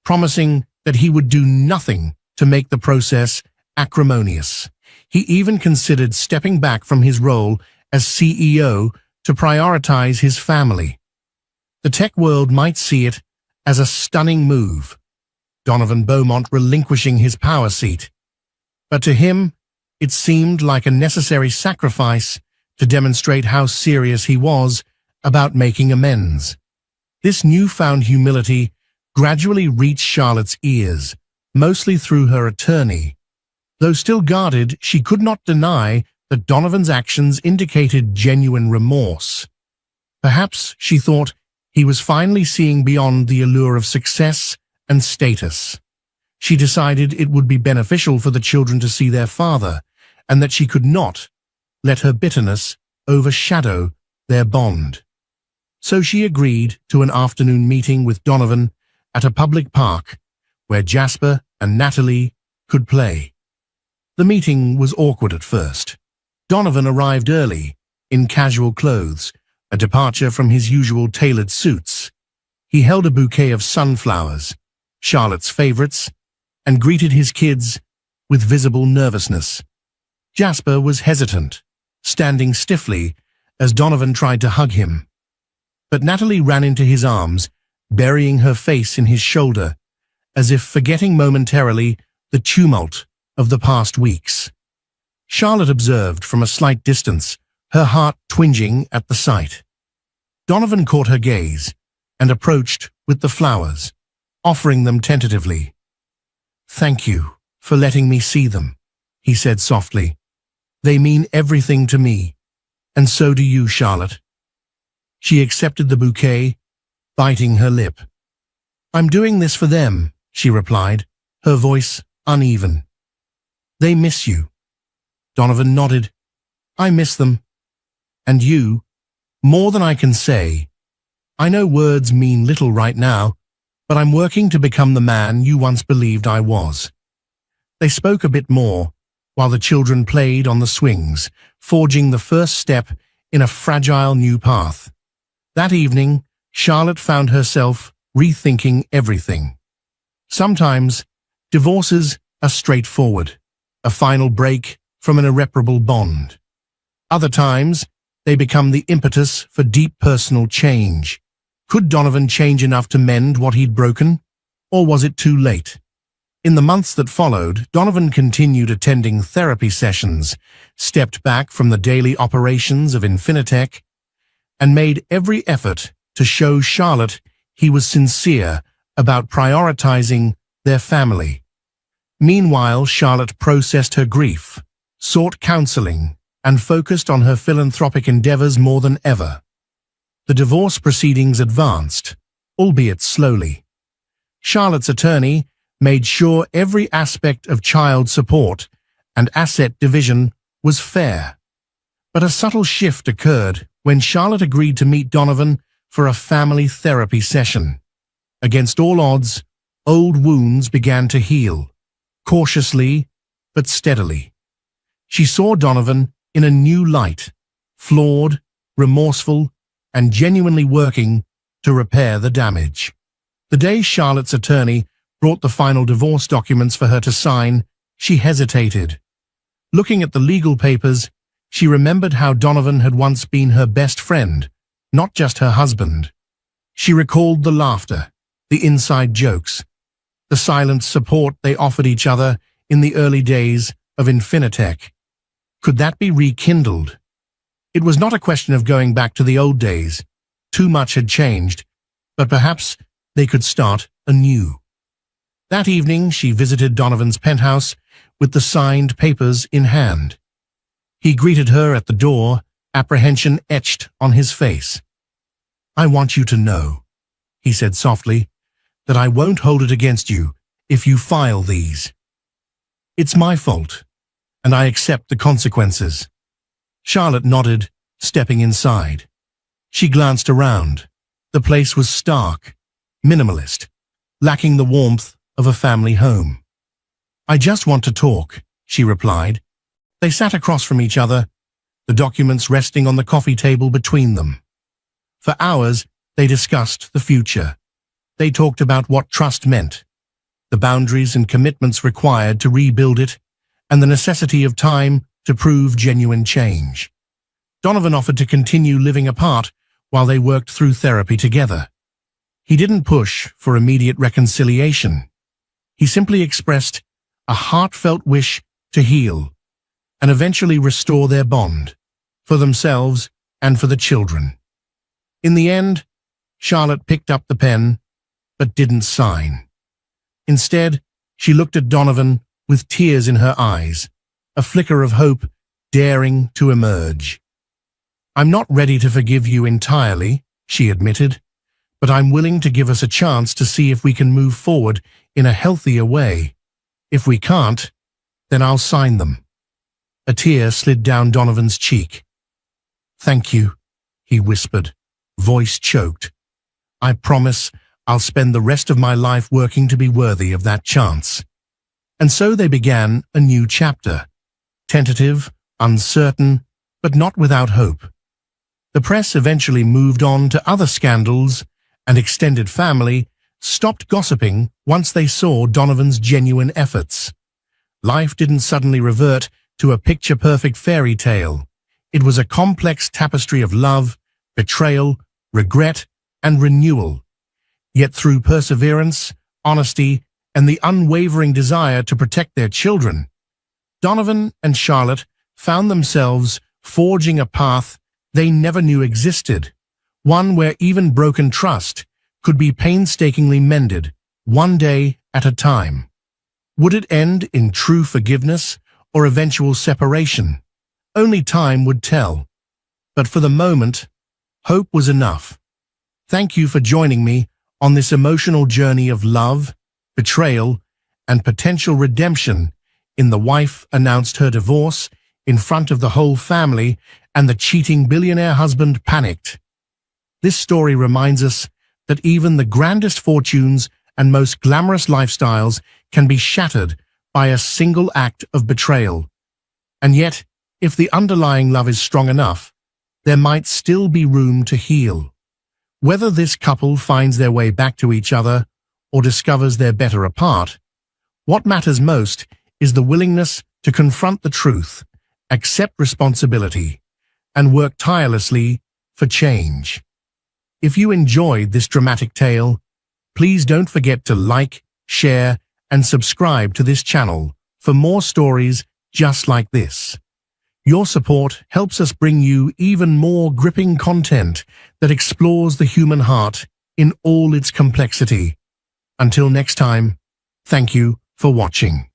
promising that he would do nothing to make the process acrimonious. He even considered stepping back from his role as CEO to prioritize his family. The tech world might see it as a stunning move, Donovan Beaumont relinquishing his power seat. But to him, it seemed like a necessary sacrifice to demonstrate how serious he was about making amends. This newfound humility gradually reached Charlotte's ears, mostly through her attorney. Though still guarded, she could not deny that Donovan's actions indicated genuine remorse. Perhaps, she thought, he was finally seeing beyond the allure of success and status. She decided it would be beneficial for the children to see their father, and that she could not let her bitterness overshadow their bond. So she agreed to an afternoon meeting with Donovan at a public park where Jasper and Natalie could play. The meeting was awkward at first. Donovan arrived early, in casual clothes, a departure from his usual tailored suits. He held a bouquet of sunflowers, Charlotte's favorites, and greeted his kids with visible nervousness. Jasper was hesitant, standing stiffly as Donovan tried to hug him. But Natalie ran into his arms, burying her face in his shoulder, as if forgetting momentarily the tumult of the past weeks. Charlotte observed from a slight distance, her heart twinging at the sight. Donovan caught her gaze and approached with the flowers, offering them tentatively. "Thank you for letting me see them," he said softly. "They mean everything to me, and so do you, Charlotte." She accepted the bouquet, biting her lip. "I'm doing this for them," she replied, her voice uneven. "They miss you." Donovan nodded. "I miss them. And you, more than I can say. I know words mean little right now, but I'm working to become the man you once believed I was." They spoke a bit more, while the children played on the swings, forging the first step in a fragile new path. That evening, Charlotte found herself rethinking everything. Sometimes, divorces are straightforward, a final break from an irreparable bond. Other times, they become the impetus for deep personal change. Could Donovan change enough to mend what he'd broken? Or was it too late? In the months that followed, Donovan continued attending therapy sessions, stepped back from the daily operations of Infinitech, and made every effort to show Charlotte he was sincere about prioritizing their family. Meanwhile, Charlotte processed her grief, sought counseling, and focused on her philanthropic endeavors more than ever. The divorce proceedings advanced, albeit slowly. Charlotte's attorney made sure every aspect of child support and asset division was fair. But a subtle shift occurred when Charlotte agreed to meet Donovan for a family therapy session. Against all odds, old wounds began to heal, cautiously but steadily. She saw Donovan in a new light, flawed, remorseful, and genuinely working to repair the damage. The day Charlotte's attorney brought the final divorce documents for her to sign, she hesitated. Looking at the legal papers, she remembered how Donovan had once been her best friend, not just her husband. She recalled the laughter, the inside jokes, the silent support they offered each other in the early days of Infinitech. Could that be rekindled? It was not a question of going back to the old days. Too much had changed, but perhaps they could start anew. That evening, she visited Donovan's penthouse with the signed papers in hand. He greeted her at the door, apprehension etched on his face. "I want you to know," he said softly, "that I won't hold it against you if you file these. It's my fault, and I accept the consequences." Charlotte nodded, stepping inside. She glanced around. The place was stark, minimalist, lacking the warmth of a family home. "I just want to talk," she replied. They sat across from each other, the documents resting on the coffee table between them. For hours, they discussed the future. They talked about what trust meant, the boundaries and commitments required to rebuild it, and the necessity of time to prove genuine change. Donovan offered to continue living apart while they worked through therapy together. He didn't push for immediate reconciliation. He simply expressed a heartfelt wish to heal and eventually restore their bond, for themselves and for the children. In the end, Charlotte picked up the pen, but didn't sign. Instead, she looked at Donovan with tears in her eyes, a flicker of hope daring to emerge. "I'm not ready to forgive you entirely," she admitted, "but I'm willing to give us a chance to see if we can move forward in a healthier way. If we can't, then I'll sign them." A tear slid down Donovan's cheek. "Thank you," he whispered, voice choked. "I promise I'll spend the rest of my life working to be worthy of that chance." And so they began a new chapter, tentative, uncertain, but not without hope. The press eventually moved on to other scandals, and extended family stopped gossiping once they saw Donovan's genuine efforts. Life didn't suddenly revert to a picture-perfect fairy tale. It was a complex tapestry of love, betrayal, regret, and renewal. Yet through perseverance, honesty, and the unwavering desire to protect their children, Donovan and Charlotte found themselves forging a path they never knew existed, one where even broken trust could be painstakingly mended, one day at a time. Would it end in true forgiveness or eventual separation? Only time would tell. But for the moment, hope was enough. Thank you for joining me on this emotional journey of love, betrayal, and potential redemption. The wife announced her divorce in front of the whole family, and the cheating billionaire husband panicked. This story reminds us that even the grandest fortunes and most glamorous lifestyles can be shattered by a single act of betrayal. And yet, if the underlying love is strong enough, there might still be room to heal. Whether this couple finds their way back to each other or discovers they're better apart, what matters most is the willingness to confront the truth, accept responsibility, and work tirelessly for change. If you enjoyed this dramatic tale, please don't forget to like, share, and subscribe to this channel for more stories just like this. Your support helps us bring you even more gripping content that explores the human heart in all its complexity. Until next time, thank you for watching.